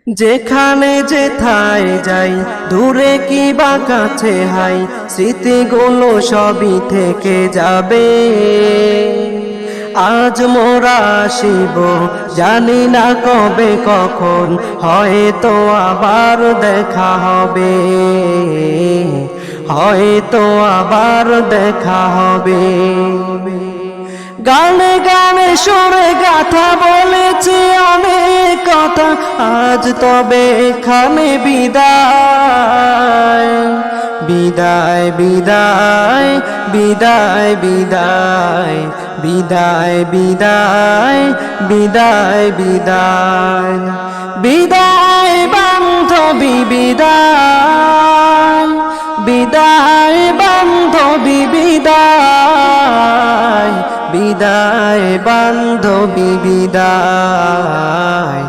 যেখানে যেথায় যাই, দূরে কি বা কাছে হাই, স্মৃতিগুলো সবই থেকে যাবে। আজ মোরা আসিব, জানি না কবে কখন, হয়তো আবার দেখা হবে, হয়তো আবার দেখা হবে। গানে গানে সুরে গাথা বলেছি অনেক কথা, আজ তবে এখানে বিদায়, বিদায় বিদায় বিদায় বিদায় বিদায় বিদায় বিদায় বিদায় বিদায় বান্ধবী বিদায়, বিদায় বান্ধবী বিদায়, বিদায় বান্ধবী বিদায়।